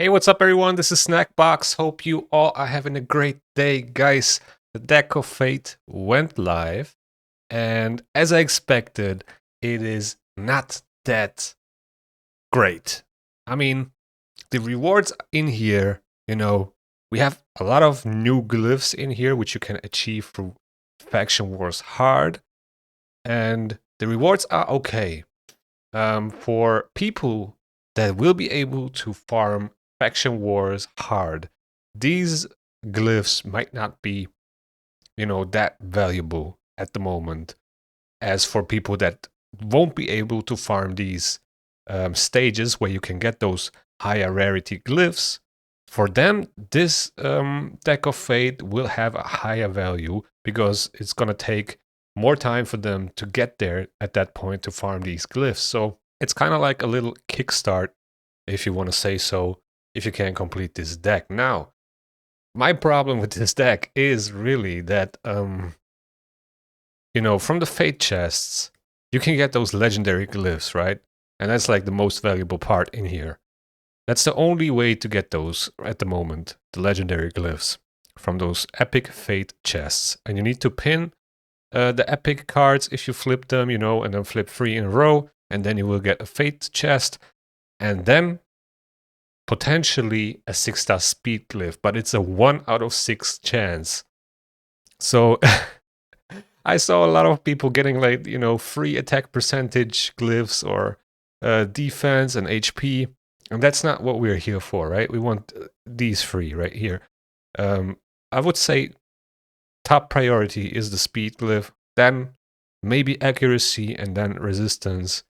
Hey, what's up, everyone? This is Snackbox. Hope you all are having a great day, guys. The Deck of Fate went live, and as I expected, it is not that great. I mean, the rewards in here, we have a lot of new glyphs in here, which you can achieve through Faction Wars Hard, and the rewards are okay. For people that will be able to farm Faction Wars Hard, these glyphs might not be, that valuable at the moment. As for people that won't be able to farm these stages where you can get those higher rarity glyphs, for them, this Deck of Fate will have a higher value because it's going to take more time for them to get there at that point to farm these glyphs. So it's kind of like a little kickstart, if you want to say so, if you can complete this deck. Now, my problem with this deck is really that, from the Fate chests, you can get those legendary glyphs, right? And that's like the most valuable part in here. That's the only way to get those at the moment, the legendary glyphs from those epic Fate chests. And you need to pin the epic cards if you flip them, and then flip 3 in a row, and then you will get a Fate chest, and then potentially a 6-star speed glyph, but it's a 1 out of 6 chance. So I saw a lot of people getting like, free attack percentage glyphs or defense and HP. And that's not what we're here for, right? We want these free right here. I would say top priority is the speed glyph, then maybe accuracy, and then resistance.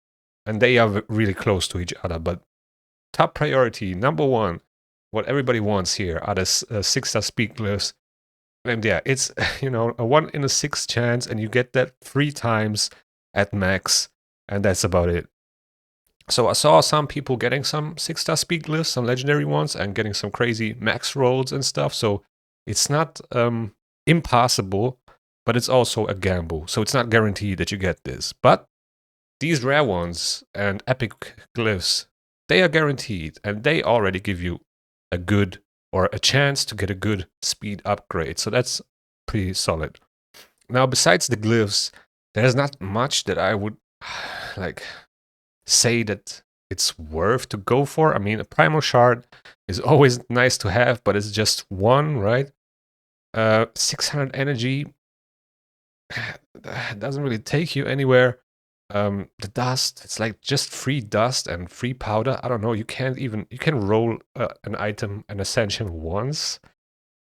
And they are really close to each other. But top priority, number one, what everybody wants here are the 6-star speed glyphs. And yeah, it's, a 1 in a 6 chance, and you get that 3 times at max. And that's about it. So I saw some people getting some 6-star speed glyphs, some legendary ones, and getting some crazy max rolls and stuff. So it's not impossible, but it's also a gamble. So it's not guaranteed that you get this. But these rare ones and epic glyphs, they are guaranteed, and they already give you a good or a chance to get a good speed upgrade. So that's pretty solid. Now, besides the glyphs, there's not much that I would like say that it's worth to go for. I mean, a primal shard is always nice to have, but it's just one, right? 600 energy doesn't really take you anywhere. The dust, it's like just free dust and free powder. I don't know, you can roll an item, an ascension once.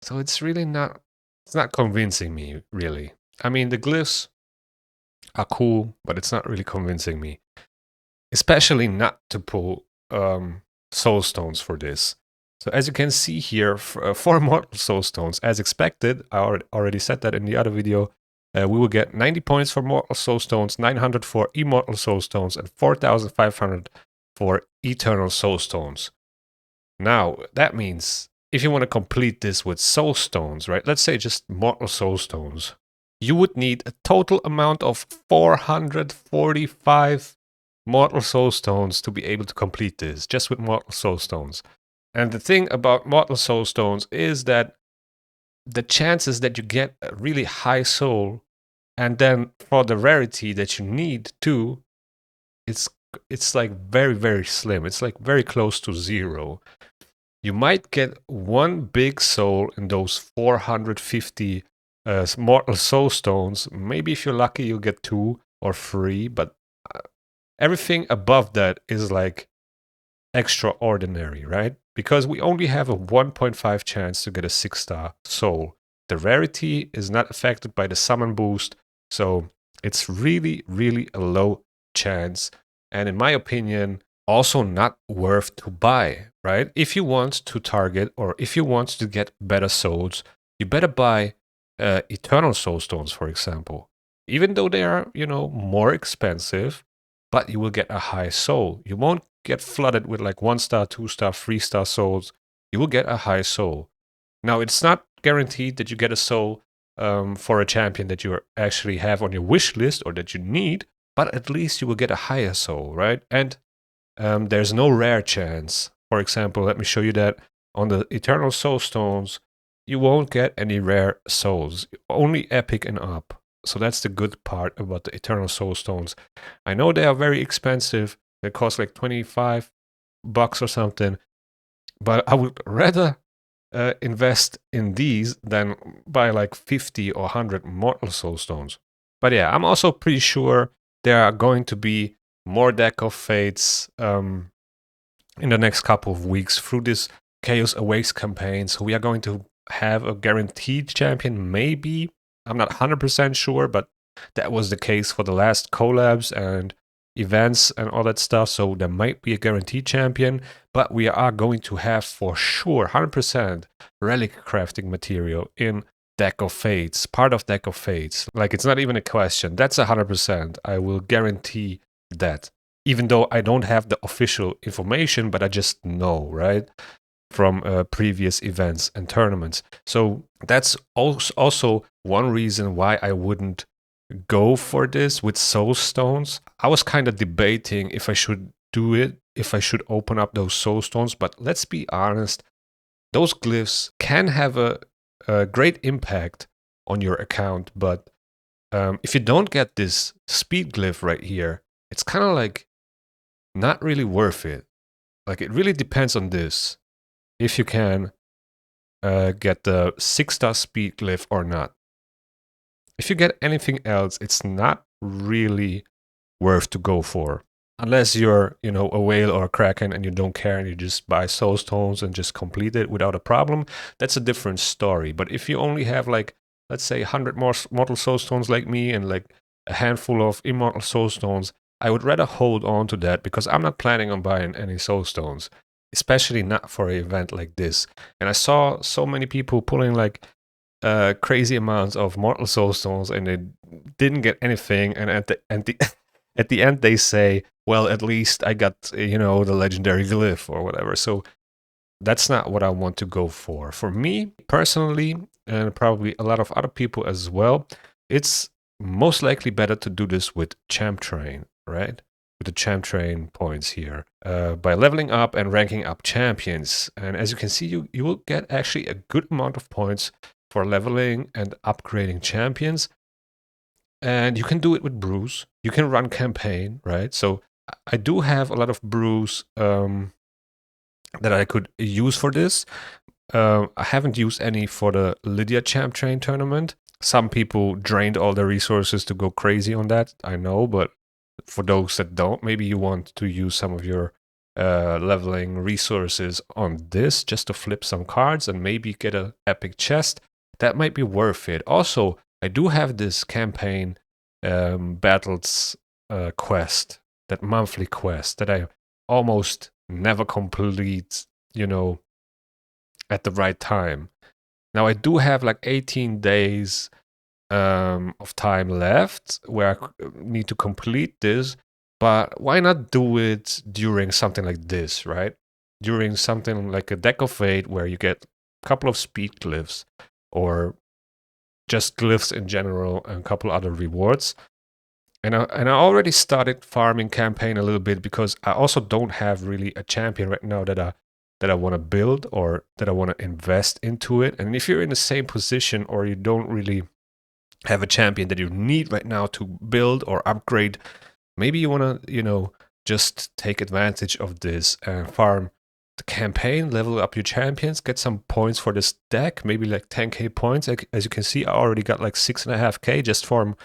So it's really not, it's not convincing me, really. I mean, the glyphs are cool, but it's not really convincing me. Especially not to pull soul stones for this. So as you can see here, 4 mortal soul stones, as expected, I already said that in the other video, we will get 90 points for mortal soul stones, 900 for immortal soul stones, and 4,500 for eternal soul stones. Now, that means if you want to complete this with soul stones, right, let's say just mortal soul stones, you would need a total amount of 445 mortal soul stones to be able to complete this, just with mortal soul stones. And the thing about mortal soul stones is that the chances that you get a really high soul, and then for the rarity that you need too, it's like very, very slim. It's like very close to 0. You might get 1 big soul in those 450 mortal soul stones. Maybe if you're lucky, you'll get 2 or 3, but everything above that is like extraordinary, right? Because we only have a 1.5 chance to get a 6-star soul. The rarity is not affected by the summon boost, so it's really, really a low chance. And in my opinion, also not worth to buy, right? If you want to target, or if you want to get better souls, you better buy eternal soul stones, for example. Even though they are, more expensive, but you will get a high soul. You won't get flooded with like 1-star, 2-star, 3-star souls. You will get a high soul. Now, it's not guaranteed that you get a soul for a champion that you actually have on your wish list or that you need, but at least you will get a higher soul, right? And there's no rare chance For example, let me show you that on the Eternal Soul Stones, you won't get any rare souls, only epic and up. So that's the good part about the Eternal Soul Stones. I know they are very expensive. They cost like $25 or something, but I would rather invest in these than buy like 50 or 100 Mortal Soul Stones. But yeah, I'm also pretty sure there are going to be more Deck of Fates in the next couple of weeks through this Chaos Awakes campaign. So we are going to have a guaranteed champion, maybe. I'm not 100% sure, but that was the case for the last collabs and events and all that stuff. So there might be a guaranteed champion, but we are going to have for sure 100% relic crafting material in Deck of Fates, part of Deck of Fates. Like, it's not even a question. That's 100%. I will guarantee that. Even though I don't have the official information, but I just know, right? From previous events and tournaments. So that's also one reason why I wouldn't go for this with Soul Stones. I was kind of debating if I should do it, if I should open up those Soul Stones, but let's be honest, those glyphs can have a great impact on your account, but if you don't get this speed glyph right here, it's kind of like not really worth it. Like, it really depends on this, if you can get the 6-star speed glyph or not. If you get anything else, it's not really worth to go for. Unless you're, a whale or a kraken and you don't care and you just buy soul stones and just complete it without a problem, that's a different story. But if you only have, like, let's say 100 more mortal soul stones like me and like a handful of immortal soul stones, I would rather hold on to that because I'm not planning on buying any soul stones, especially not for an event like this. And I saw so many people pulling like crazy amounts of mortal soul stones and they didn't get anything. And at the end they say, well, at least I got, the legendary glyph or whatever. So that's not what I want to go for. For me personally, and probably a lot of other people as well, it's most likely better to do this with champ train, right? With the champ train points here, by leveling up and ranking up champions. And as you can see, you will get actually a good amount of points for leveling and upgrading champions. And you can do it with brews. You can run campaign, right? So I do have a lot of brews that I could use for this. I haven't used any for the Lydia Champ Train tournament. Some people drained all their resources to go crazy on that, I know, but for those that don't, maybe you want to use some of your leveling resources on this just to flip some cards and maybe get an epic chest. That might be worth it. Also, I do have this campaign battles quest, that monthly quest that I almost never complete, at the right time. Now I do have like 18 days of time left where I need to complete this, but why not do it during something like this, right? During something like a Deck of Fate where you get a couple of speed glyphs or just glyphs in general and a couple other rewards. And I already started farming campaign a little bit because I also don't have really a champion right now that I want to build or that I want to invest into it. And if you're in the same position or you don't really have a champion that you need right now to build or upgrade, maybe you want to, just take advantage of this and farm the campaign, level up your champions, get some points for this deck, maybe like 10k points. As you can see, I already got like 6.5k just from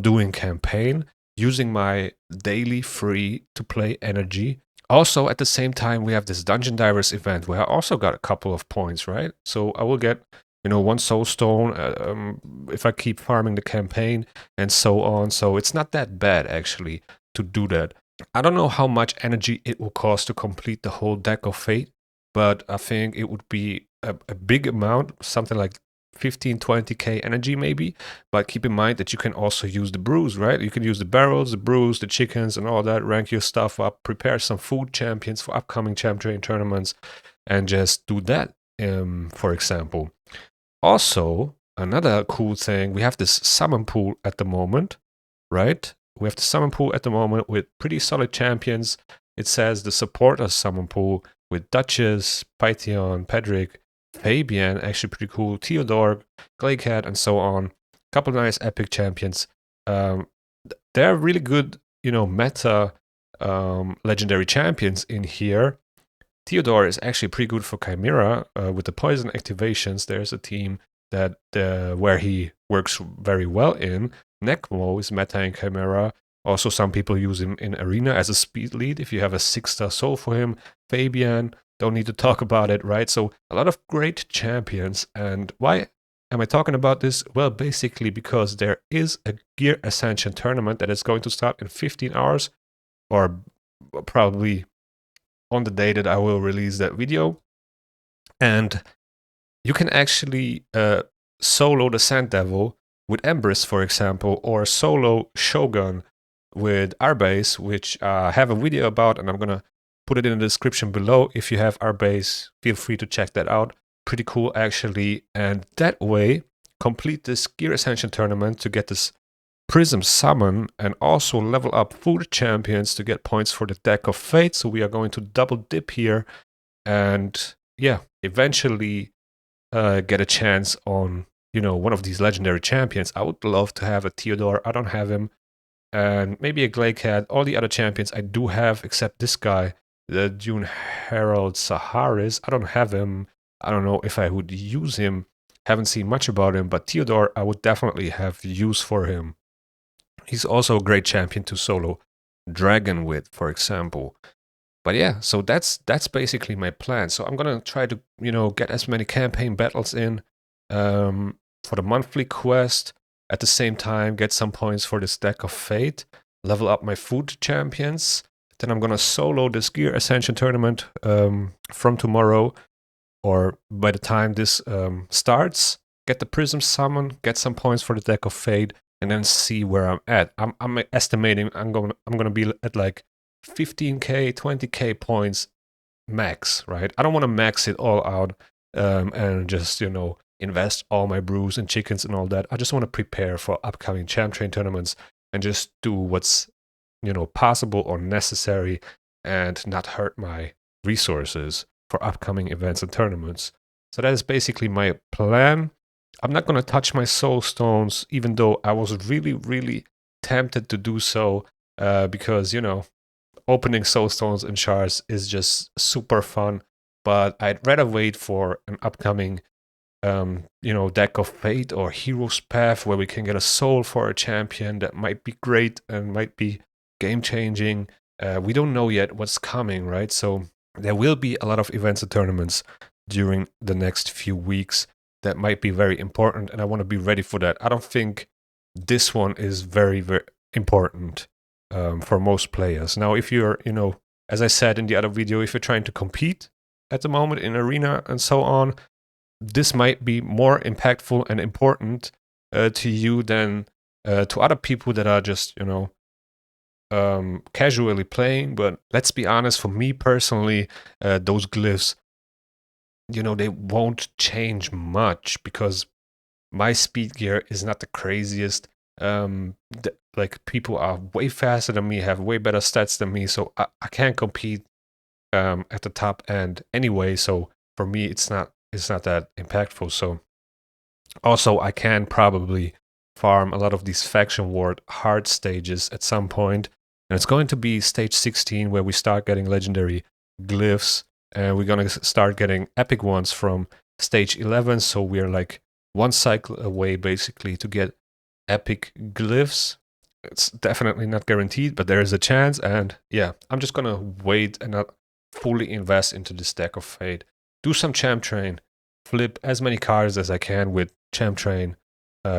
doing campaign, using my daily free to play energy. Also, at the same time, we have this Dungeon Divers event where I also got a couple of points, right? So I will get, one soul stone if I keep farming the campaign and so on. So it's not that bad actually to do that. I don't know how much energy it will cost to complete the whole Deck of Fate, but I think it would be a big amount, something like 15-20k energy maybe. But keep in mind that you can also use the brews, right? You can use the barrels, the brews, the chickens and all that, rank your stuff up, prepare some food champions for upcoming champ train tournaments, and just do that, for example. Also, another cool thing, we have this summon pool at the moment, right? We have the summon pool at the moment with pretty solid champions. It says the supporter summon pool with Duchess, Pytheon, Pedrick, Fabian, actually pretty cool, Theodore, Glaycat, and so on. Couple nice epic champions. They're really good, meta legendary champions in here. Theodore is actually pretty good for Chimera with the poison activations. There's a team that where he works very well in. Necmo is meta in Chimera. Also, some people use him in Arena as a speed lead. If you have a 6-star soul for him, Fabian, don't need to talk about it, right? So a lot of great champions. And why am I talking about this? Well, basically because there is a Gear Ascension tournament that is going to start in 15 hours, or probably on the day that I will release that video. And you can actually solo the Sand Devil with Empress, for example, or solo Shogun with Arbase, which I have a video about, and I'm going to put it in the description below. If you have Arbase, feel free to check that out. Pretty cool, actually. And that way, complete this Gear Ascension tournament to get this Prism Summon, and also level up food champions to get points for the Deck of Fate. So we are going to double dip here, and yeah, eventually get a chance on one of these legendary champions. I would love to have a Theodore. I don't have him, and maybe a Glaycat. All the other champions I do have, except this guy, the Dune Herald Saharis. I don't have him. I don't know if I would use him. Haven't seen much about him, but Theodore, I would definitely have use for him. He's also a great champion to solo Dragon with, for example. But yeah, so that's basically my plan. So I'm gonna try to get as many campaign battles in for the monthly quest. At the same time, get some points for this Deck of Fate. Level up my food champions. Then I'm gonna solo this Gear Ascension tournament from tomorrow, or by the time this starts. Get the Prism Summon. Get some points for the Deck of Fate. And then see where I'm at. I'm estimating I'm gonna be at like 15k, 20k points max, right? I don't want to max it all out and just invest all my brews and chickens and all that. I just want to prepare for upcoming Champ Train tournaments and just do what's possible or necessary, and not hurt my resources for upcoming events and tournaments. So that is basically my plan. I'm not going to touch my soul stones, even though I was really, really tempted to do so because, opening soul stones and shards is just super fun. But I'd rather wait for an upcoming, Deck of Fate or Hero's Path where we can get a soul for a champion that might be great and might be game-changing. We don't know yet what's coming, right? So there will be a lot of events and tournaments during the next few weeks that might be very important, and I want to be ready for that. I don't think this one is very, very important for most players. Now, if you're, as I said in the other video, if you're trying to compete at the moment in Arena and so on, this might be more impactful and important to you than to other people that are just, casually playing. But let's be honest, for me personally, those glyphs, they won't change much because my speed gear is not the craziest. Like, people are way faster than me, have way better stats than me, so I can't compete at the top end anyway. So for me, it's not that impactful. So also, I can probably farm a lot of these faction ward hard stages at some point, and it's going to be stage 16 where we start getting legendary glyphs. And we're going to start getting epic ones from stage 11. So we're like one cycle away, basically, to get epic glyphs. It's definitely not guaranteed, but there is a chance. And yeah, I'm just going to wait and not fully invest into this Deck of Fate. Do some Champ Train. Flip as many cards as I can with Champ Train.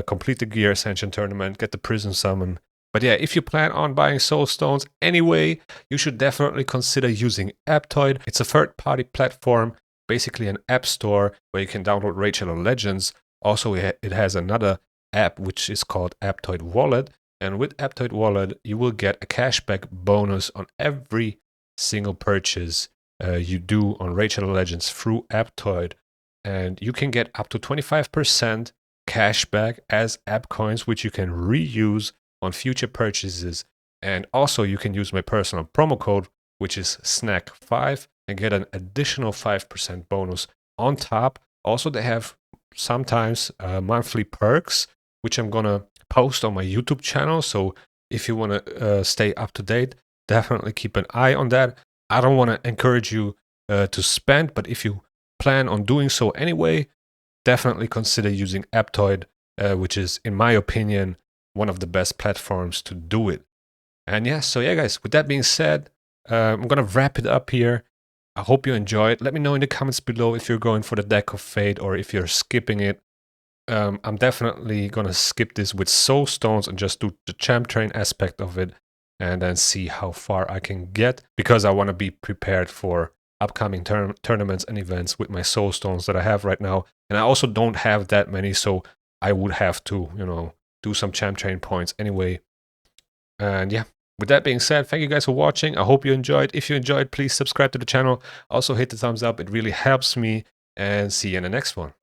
Complete the Gear Ascension tournament. Get the Prism Summon. But yeah, if you plan on buying soul stones anyway, you should definitely consider using Aptoide. It's a third-party platform, basically an app store where you can download Raid Shadow Legends. Also, it has another app which is called Aptoide Wallet. And with Aptoide Wallet, you will get a cashback bonus on every single purchase you do on Raid Shadow Legends through Aptoide. And you can get up to 25% cashback as app coins, which you can reuse on future purchases. And also, you can use my personal promo code which is Snack 5, and get an additional 5% bonus on top. Also, they have sometimes monthly perks, which I'm gonna post on my YouTube channel. So if you want to stay up to date, definitely keep an eye on that. I don't want to encourage you to spend, but if you plan on doing so anyway, definitely consider using Aptoide, which is, in my opinion, one of the best platforms to do it. And yeah, so yeah, guys, with that being said, I'm going to wrap it up here. I hope you enjoyed. Let me know in the comments below if you're going for the Deck of Fate or if you're skipping it. I'm definitely going to skip this with Soul Stones and just do the Champ Train aspect of it and then see how far I can get, because I want to be prepared for upcoming tournaments and events with my Soul Stones that I have right now. And I also don't have that many, so I would have to, do some Champ Train points anyway. And yeah, with that being said, thank you guys for watching. I hope you enjoyed. If you enjoyed, please subscribe to the channel. Also hit the thumbs up. It really helps me. And see you in the next one.